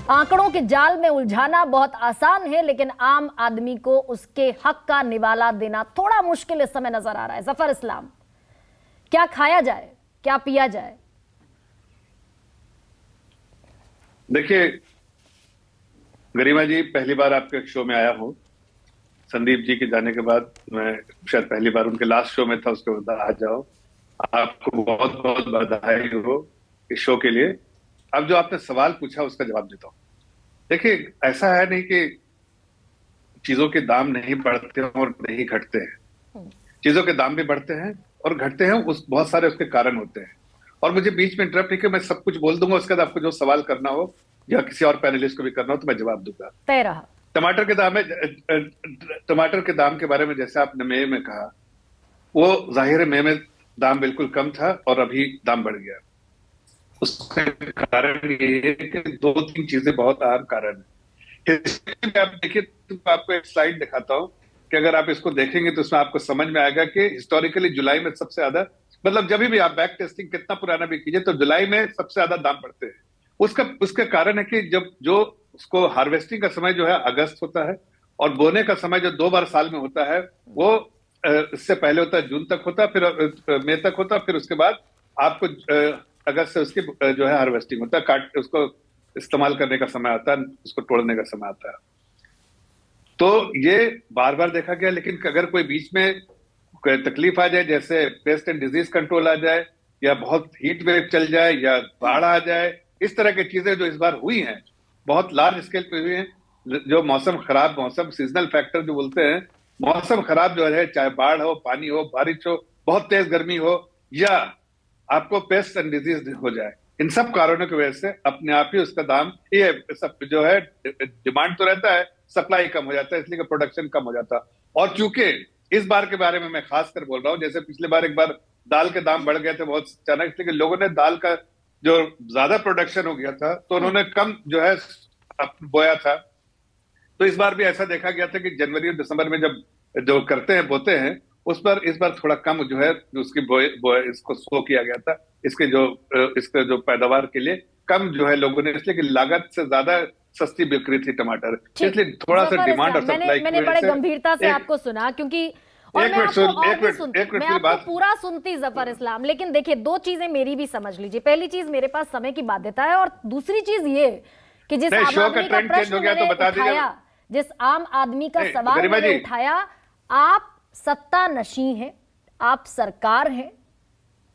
आंकड़ों के जाल में उलझाना बहुत आसान है, लेकिन आम आदमी को उसके हक का निवाला देना थोड़ा मुश्किल इस समय नजर आ रहा है। जफर इस्लाम, क्या खाया जाए, क्या पिया जाए? देखिए गरिमा जी, पहली बार आपके शो में आया हूँ। संदीप जी के जाने के बाद मैं शायद पहली बार उनके लास्ट शो में था, उसके बाद आ जाओ। आपको बहुत बहुत बधाई हो इस शो के लिए। अब जो आपने सवाल पूछा उसका जवाब देता हूँ। देखिए, ऐसा है नहीं कि चीजों के दाम नहीं बढ़ते हैं और नहीं घटते हैं। चीजों के दाम भी बढ़ते हैं और घटते हैं, उस बहुत सारे उसके कारण होते हैं। और मुझे बीच में इंटरप्ट नहीं कि मैं सब कुछ बोल दूंगा, उसके बाद आपको जो सवाल करना हो या किसी और पैनलिस्ट को भी करना हो तो मैं जवाब दूंगा। तय रहा। टमाटर के दाम में टमाटर के दाम के बारे में जैसे आपने मई में कहा, वो जाहिर है मई में दाम बिल्कुल कम था और अभी दाम बढ़ गया। उसका कारण ये है कि दो तीन चीजें बहुत अहम कारण है। हिस्ट्री में आप देखिए तो आपको एक स्लाइड दिखाता हूं कि अगर आप इसको देखेंगे तो उसमें आपको समझ में आएगा कि हिस्टोरिकली जुलाई में सबसे ज्यादा, मतलब जब भी आप बैक टेस्टिंग कितना पुराना भी कीजिए तो जुलाई में सबसे ज्यादा दाम बढ़ते हैं। उसका कारण है कि जब जो उसको हार्वेस्टिंग का समय जो है अगस्त होता है और बोने का समय जो 2 बार साल में होता है वो इससे पहले होता है, जून तक होता है, फिर मई तक होता है, फिर उसके बाद आपको अगस्त से उसकी जो है हार्वेस्टिंग होता है, काट उसको इस्तेमाल करने का समय आता है, उसको तोड़ने का समय आता है। तो ये बार बार देखा गया, लेकिन अगर कोई बीच में कोई तकलीफ आ जाए, जैसे पेस्ट एंड डिजीज कंट्रोल आ जाए या बहुत हीट वेव चल जाए या बाढ़ आ जाए, इस तरह की चीजें जो इस बार हुई हैं बहुत लार्ज स्केल पे हुई हैं, जो मौसम खराब, मौसम सीजनल फैक्टर जो बोलते हैं, मौसम खराब जो है, चाहे बाढ़ हो, पानी हो, बारिश हो, बहुत तेज गर्मी हो या आपको पेस्ट एंड डिजीज हो जाए, इन सब कारणों की वजह से अपने आप ही उसका दाम, ये सब जो है, डिमांड तो रहता है, सप्लाई कम हो जाता है, इसलिए प्रोडक्शन कम हो जाता है। और चूंकि इस बार के बारे में मैं खास कर बोल रहा हूं, जैसे पिछले बार एक बार दाल के दाम बढ़ गए थे बहुत अचानक, इसलिए लोगों ने दाल का जो ज्यादा प्रोडक्शन हो गया था तो उन्होंने कम जो है बोया था। तो इस बार भी ऐसा देखा गया था कि जनवरी और दिसंबर में जब जो करते हैं, बोते हैं, उस पर इस बार थोड़ा कम जो है उसकी इसको सो किया गया था, इसके जो पैदावार के लिए कम जो है लोगों ने, इसलिए कि लागत से ज्यादा सस्ती बिक्री थी टमाटर, इसलिए थोड़ा सा जफर डिमांड और इस्लाम, सप्लाई की मैंने वजह बड़े से गंभीरता से आपको सुना, क्योंकि और एक मैं मिनट आपको सुन, और एक भी मिनट सुनती, एक मिनट मैं पूरी आपको बात। पूरा सुनती जफर इस्लाम, लेकिन देखिए दो चीजें मेरी भी समझ लीजिए। पहली चीज, मेरे पास समय की बाध्यता है, और दूसरी चीज ये कि जिस नहीं, आम शो का आदमी का ट्रेंड चेंज हो प्रश्न गया तो मैंने बता दीजिए। उठाया, जिस आम आदमी का नहीं सवाल गरिमा मैंने जी, उठाया, आप सत्ता नशीं हैं, आप सरकार हैं,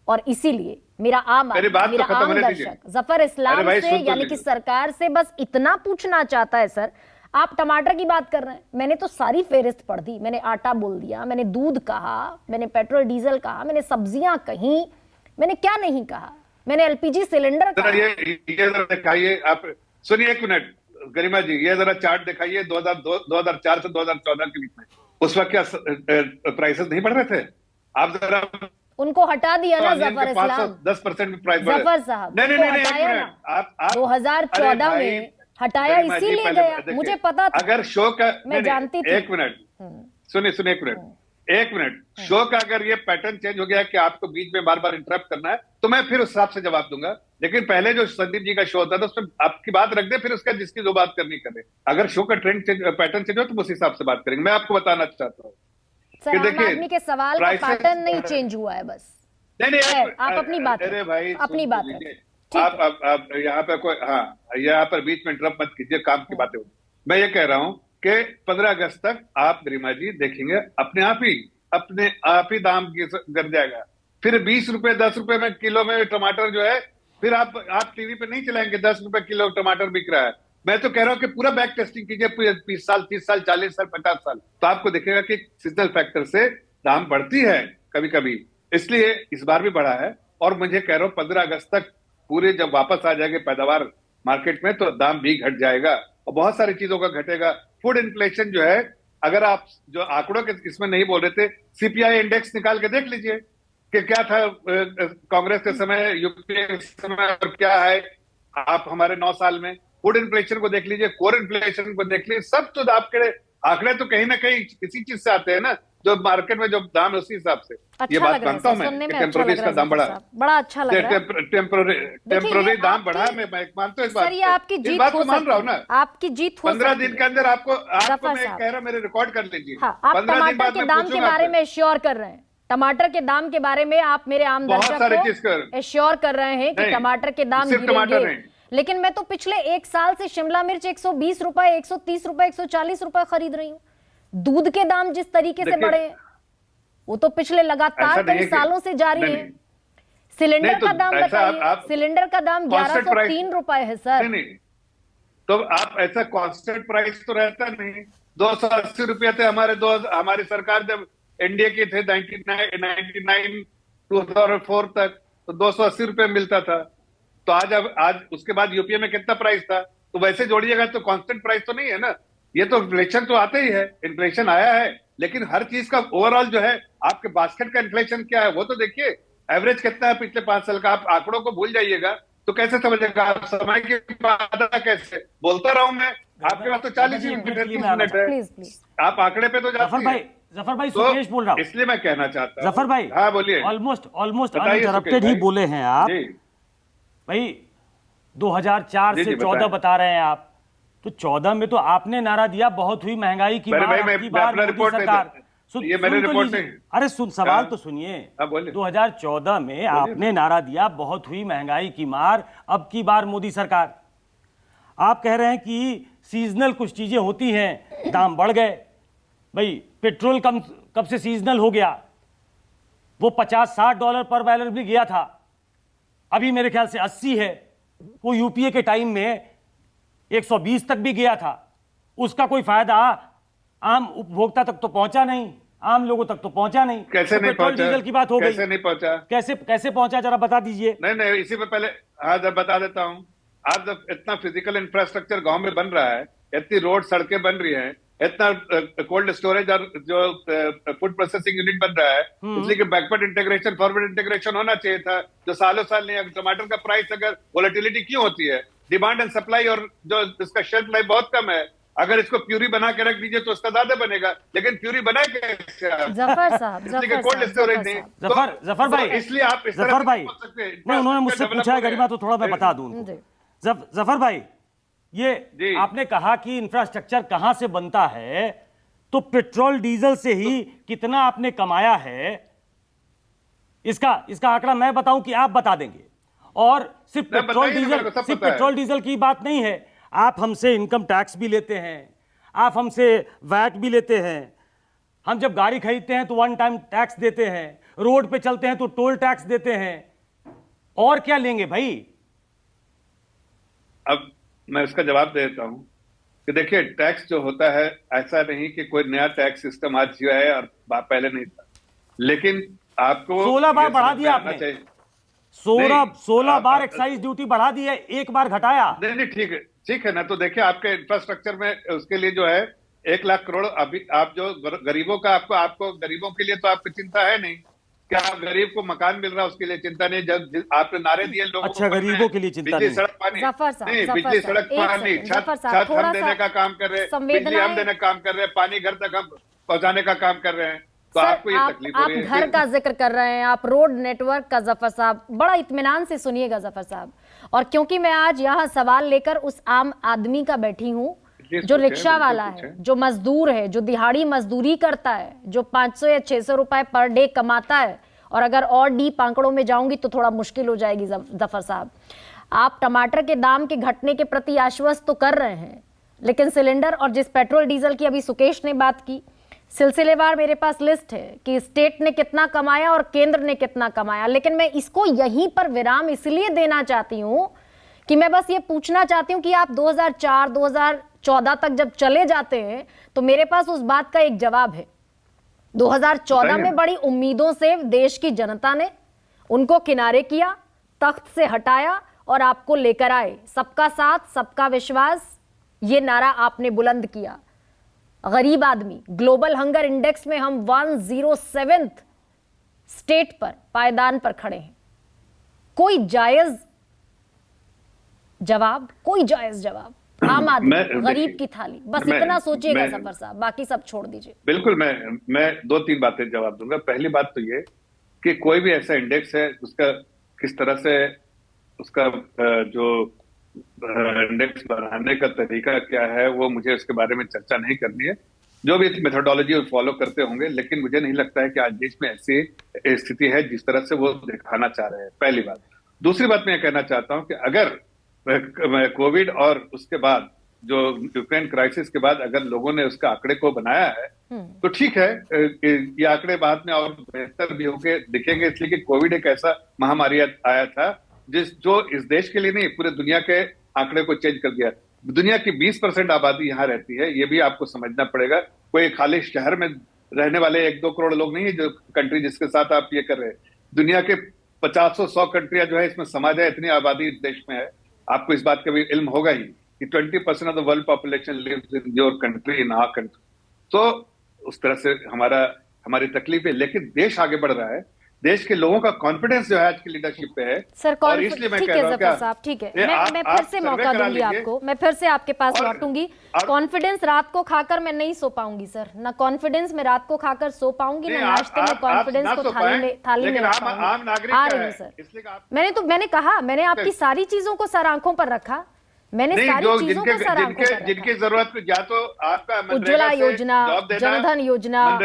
और इसीलिए मेरा आम मेरी आदमी, बात तो मेरा खत्म आम होने दीजिए। दर्शक जफर अरे इस्लाम भाई से, सुन तो यानी कि लीजिए। सरकार से बस इतना पूछना चाहता है। सर, आप टमाटर की बात कर रहे हैं, मैंने तो सारी फेहरिस्त पढ़ दी, मैंने आटा बोल दिया, मैंने दूध कहा, मैंने पेट्रोल डीजल कहा, मैंने सब्जियां कहीं, मैंने क्या नहीं कहा, मैंने एलपीजी सिलेंडर जरा कहा। ये जरा दिखाइए आप, सुनिए एक मिनट गरिमा जी, ये जरा चार्ट दिखाइए 2004 से 2014 के बीच में, उस वक्त क्या प्राइसेस नहीं बढ़ रहे थे? आप जरा उनको हटा दिया ना अनियन के जफर 510 इस्लाम, 10% में प्राइस बढ़े। जफर साहब नहीं नहीं उनको नहीं नहीं, एक हटाया ना, मिनट आप अरे 2014 भाई में हटाया, गरिमा जी इसीलिए पहले गया, देखिए, मुझे पता था, अगर शो का, नहीं मैं जानती नहीं थी। एक मिनट हम्म, सुनिए सुनिए, एक मिनट शो का अगर ये पैटर्न चेंज हो गया कि आपको बीच में बार बार इंटरप्ट करना है तो मैं फिर उस हिसाब से जवाब दूंगा, लेकिन पहले जो संदीप जी का शो होता था उसमें आपकी बात रख दे, फिर उसका जिसकी जो बात करनी करे। अगर शो का ट्रेंड चेंज, पैटर्न चेंज हो तो उस हिसाब से बात करेंगे। मैं आपको बताना चाहता हूँ सर, कि आम देखिए आदमी के सवाल का प्राइसेस, पैटर्न नहीं चेंज हुआ है बस। नहीं नहीं खैर, आप अपनी बात अरे रखें, भाई अपनी सुन तो बात लीजिए। रखें, ठीक है। आप यहाँ पे कोई, हाँ, यहाँ पर बीच में इंटरप्ट मत कीजिए, काम की बातें होगी। मैं ये कह रहा हूँ कि 15 अगस्त तक आप गरिमा जी देखेंगे अपने आप ही दाम गिर जाएगा। फिर 20 रुपए 10 रुपए में किलो में टमाटर जो है, फिर आप टीवी पे नहीं चलाएंगे 10 रुपए किलो टमाटर बिक रहा है। मैं तो कह रहा हूं कि पूरा बैक टेस्टिंग कीजिए, 20 साल 30 साल 40 साल 50 साल, तो आपको दिखेगा कि सीजनल फैक्टर से दाम बढ़ती है कभी कभी, इसलिए इस बार भी बढ़ा है। और मुझे कह रहा हूं 15 अगस्त तक पूरे जब वापस आ जाएंगे पैदावार मार्केट में तो दाम भी घट जाएगा और बहुत सारी चीजों का घटेगा। फूड इन्फ्लेशन जो है, अगर आप जो आंकड़ों के इसमें नहीं बोल रहे थे, सीपीआई इंडेक्स निकाल के देख लीजिए कि क्या था कांग्रेस के समय, यूपीए के समय, और क्या है आप हमारे 9 साल में। फूड इन्फ्लेशन को देख लीजिए, कोर इन्फ्लेशन को देख लीजिए, सब तो आपके आंकड़े तो कहीं ना कहीं किसी चीज से आते हैं ना। जो मार्केट में जो दाम है उसी हिसाब से। ये अच्छा बात लग रहा है मानता हूं सर, मैं सुनने कि में अच्छा टेम्पोररी लग रहा इसका है दाम जफर बढ़ा, साहब, बड़ा अच्छा लग रहा है। टेम्पोररी देखिए, दाम आपकी बढ़ा, मैं मानता हूं इस बात सर, ये को। आपकी इस जीत बात हो को मान रहा हूं सकती ना। है, आपकी जीत हो 15 सकती दिन के है अंदर आपको जफर मैं साहब। कह रहा हूं, मेरे रिकॉर्ड कर लीजिए। हाँ, आप 15 दिन टमाटर बाद के मैं दाम के पूछूंगा बारे आपसे में एश्योर कर रहे हैं, टमाटर के दाम के बारे में आप मेरे आम बहुत दर्शक सारी को चीज कर। एश्योर कर रहे हैं कि नहीं, टमाटर के दाम सिर्फ टमाटर गिरेंगे। नहीं। लेकिन मैं तो पिछले 1 साल से शिमला मिर्च 120 रुपए, 130 रुपए, 140 रुपए खरीद रही हूँ। दूध के दाम जिस तरीके से देखिए, बढ़े हैं वो तो पिछले लगातार ऐसा नहीं कई है कि सालों से जारी नहीं है। नहीं सिलेंडर नहीं, तो का दाम ऐसा बताइए, आप सिलेंडर का दाम कांस्टेंट प्राइस 1103 रुपए है सर। नहीं नहीं, तो आप ऐसा कांस्टेंट प्राइस तो रहता नहीं। 280 रुपये थे हमारे, हमारी सरकार जब एनडीए की थे 99 2004 तक, तो 280 रुपये मिलता था। तो आज उसके बाद यूपीए में कितना प्राइस था, तो वैसे जोड़िएगा तो कांस्टेंट प्राइस तो नहीं है ना। ये तो इन्फ्लेशन तो आते ही है, इन्फ्लेशन आया है, लेकिन हर चीज का ओवरऑल जो है आपके बास्केट का इन्फ्लेशन क्या है वो तो देखिए। एवरेज कितना है पिछले 5 साल का, आप आंकड़ों को भूल जाइएगा तो कैसे समझेगा आप। समय की बाधा कैसे बोलता रहूं मैं, आपके पास तो 40 मिनट है, 30 मिनट है, प्लीज प्लीज। आप आंकड़े पे तो जाते हैं। जफर भाई, तो सुकेश बोल रहा हूँ। इसलिए मैं कहना चाहता हूं। जफर भाई, हाँ बोलिए। ऑलमोस्ट बताइए अनइंटरप्टेड सुकेश ही भाई। बोले हैं आप जी भाई। 2004 जी से जी 14 बताएं। बता रहे हैं आप, तो 14 में तो आपने नारा दिया बहुत हुई महंगाई की मेरे मार, भाई, अब की मैं बार अपना मोदी रिपोर्ट नहीं सरकार। देता। ये मेरे सुन तो रिपोर्ट लीजिए। नहीं। अरे सवाल हाँ। तो सुनिए। हाँ, बोलिए। 2014 में आपने नारा दिया बहुत हुई महंगाई की मार, अब की बार मोदी सरकार। आप कह रहे हैं कि सीजनल कुछ चीजें होती हैं, दाम बढ़ गए। भाई पेट्रोल कब से सीजनल हो गया? वो $50-60 पर बैरल भी गया था, अभी मेरे ख्याल से 80 है। वो यूपीए के टाइम में 120 तक भी गया था। उसका कोई फायदा आम उपभोक्ता तक तो पहुंचा नहीं, आम लोगों तक तो पहुंचा नहीं। कैसे तो नहीं पेट्रोल पहुंचा? डीजल की बात हो गई, कैसे नहीं पहुंचा? कैसे पहुंचा जरा बता दीजिए। नहीं, इसी पे पहले हाँ जब बता देता हूँ। आज जब इतना फिजिकल इंफ्रास्ट्रक्चर गांव में बन रहा है, इतनी रोड सड़कें बन रही हैं, इतना कोल्ड स्टोरेज और जो फूड प्रोसेसिंग यूनिट बन रहा है, इसलिए कि बैकवर्ड इंटीग्रेशन फॉरवर्ड इंटीग्रेशन होना चाहिए था, जो सालों साल नहीं। टमाटर का प्राइस अगर वोलेटिलिटी क्यों होती है? डिमांड एंड सप्लाई, और जो इसका शेल्फ लाइफ बहुत कम है। अगर इसको प्यूरी बना के रख दीजिए तो उसका ज्यादा बनेगा, लेकिन प्यूरी बनाए कैसे आप? जफर साहब, इसलिए कोल्ड स्टोरेज नहीं। जफर भाई, इसलिए आप इस तरह जफर से भाई, बोल सकते हैं। नहीं उन्होंने मुझसे पूछा है गरिमा, तो थोड़ा मैं बता दूं उनको। जी। जफर भाई, ये जी। आपने कहा कि इंफ्रास्ट्रक्चर कहां से बनता है, तो पेट्रोल डीजल से ही कितना आपने कमाया है, इसका आंकड़ा मैं बताऊं कि आप बता देंगे? और सिर्फ पेट्रोल डीजल की बात नहीं है, आप हमसे इनकम टैक्स भी लेते हैं, आप हमसे वैट भी लेते हैं। हम जब गाड़ी खरीदते हैं तो 1 टाइम टैक्स देते हैं, रोड पे चलते हैं तो टोल टैक्स देते हैं, और क्या लेंगे भाई? अब मैं उसका जवाब देता हूं कि देखिए, टैक्स जो होता है, ऐसा नहीं कि कोई नया टैक्स सिस्टम आज हुआ है और पहले नहीं था, लेकिन आपको 16 बार बढ़ा दिया आपने। 16 बार आप- एक्साइज ड्यूटी बढ़ा दी है, एक बार घटाया। नहीं, ठीक है ना। तो देखिए, आपके इंफ्रास्ट्रक्चर में उसके लिए जो है 1 लाख करोड़, अभी आप जो गरीबों का आपको गरीबों के लिए तो आपको चिंता है नहीं। क्या गरीब को मकान मिल रहा है उसके लिए चिंता नहीं? जब आपने नारे दिए लोगों अच्छा, को, गरीबों के लिए चिंता बिजली नहीं। सड़क पानी जफर साहब, नहीं, जफर बिजली साहब, सड़क एक पानी, सेकंड, छत जफर साहब, छत थोड़ा हम देने सा का काम कर रहे हैं, बिजली संवेदनाएं- हम देने का काम कर रहे हैं, पानी घर तक हम पहुंचाने का काम कर रहे हैं। तो सर, आपको ये तकलीफ हो आप रही है। घर का जिक्र कर रहे हैं, आप रोड नेटवर्क का, जफर साहब बड़ा इत्मीनान से सुनिएगा जफर साहब। और क्योंकि मैं आज यहाँ सवाल लेकर उस आम आदमी का बैठी हूँ जो रिक्शा वाला है, जो मजदूर है, जो दिहाड़ी मजदूरी करता है, जो 500 या 600 रुपए पर डे कमाता है, और अगर और डीप आंकड़ों में जाऊंगी तो थोड़ा मुश्किल हो जाएगी। जफर साहब, आप टमाटर के दाम के घटने के प्रति आश्वस्त तो कर रहे हैं, लेकिन सिलेंडर और जिस पेट्रोल डीजल की अभी सुकेश ने बात की, सिलसिलेवार मेरे पास लिस्ट है कि स्टेट ने कितना कमाया और केंद्र ने कितना कमाया। लेकिन मैं इसको यहीं पर विराम इसलिए देना चाहती हूं कि मैं बस ये पूछना चाहती हूं कि आप 2004 2014 तक जब चले जाते हैं तो मेरे पास उस बात का एक जवाब है। 2014 में बड़ी उम्मीदों से देश की जनता ने उनको किनारे किया, तख्त से हटाया और आपको लेकर आए। सबका साथ, सबका विश्वास, ये नारा आपने बुलंद किया। गरीब आदमी, ग्लोबल हंगर इंडेक्स में हम 107th स्टेट पर, पायदान पर खड़े हैं। कोई जायज जवाब आम आदमी, मैं- गरीब देखिए, की थाली, बस मैं- इतना सोचिएगा मैं- सफर साहब, बाकी सब छोड़ दीजिए। बिल्कुल, मैं 2-3 बातें जवाब दूंगा। पहली बात तो ये कि कोई भी ऐसा इंडेक्स है उसका किस तरह से उसका जो इंडेक्स बनाने का तरीका क्या है, वो मुझे उसके बारे में चर्चा नहीं करनी है। जो भी मेथोडोलॉजी वो फॉलो करते होंगे, लेकिन मुझे नहीं लगता है कि आज देश में ऐसी स्थिति है जिस तरह से वो दिखाना चाह रहे हैं। पहली बात। दूसरी बात मैं कहना चाहता हूं कि अगर कोविड और उसके बाद जो यूक्रेन क्राइसिस के बाद अगर लोगों ने उसका आंकड़े को बनाया है तो ठीक है, ये आंकड़े बाद में और बेहतर भी होंगे, दिखेंगे, इसलिए कि कोविड एक ऐसा महामारी आया था जो इस देश के लिए नहीं पूरे दुनिया के आंकड़े को चेंज कर दिया। दुनिया की 20% आबादी यहाँ रहती है, ये भी आपको समझना पड़ेगा। कोई खाली शहर में रहने वाले 1-2 करोड़ लोग नहीं है जो कंट्री जिसके साथ आप ये कर रहे हैं। दुनिया के 50-100 कंट्रियां जो है इसमें समाज है, इतनी आबादी इस देश में है। आपको इस बात का भी इल्म होगा ही कि 20% of the world population lives in your country, in our country. तो उस तरह से हमारी तकलीफ है, लेकिन देश आगे बढ़ रहा है। देश के लोगों का कॉन्फिडेंस जो है आज की लीडरशिप पे है। सर और इसलिए मैं ठीक कह है रहा हूं जफर साहब, ठीक है, मैं फिर से मौका दूंगी आपको, मैं फिर से आपके पास लौटूंगी। कॉन्फिडेंस रात को खाकर मैं नहीं सो पाऊंगी सर, ना कॉन्फिडेंस में रात को खाकर सो पाऊंगी, ना नाश्ते में कॉन्फिडेंस को थाली में रख पाऊंगी। आ रही हूँ सर। मैंने कहा, मैंने आपकी सारी चीजों को सर आंखों पर रखा, मैंने सारी चीजों को सर आंखों पर रखा। जिनकी जरूरत या तो आपका उज्ज्वला योजना, जनधन योजना,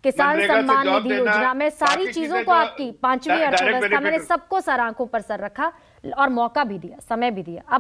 किसान सम्मान निधि योजना, मैं सारी चीजों को आपकी 5वीं अर्थव्यवस्था, मैंने सबको सर आंखों पर सर रखा और मौका भी दिया, समय भी दिया।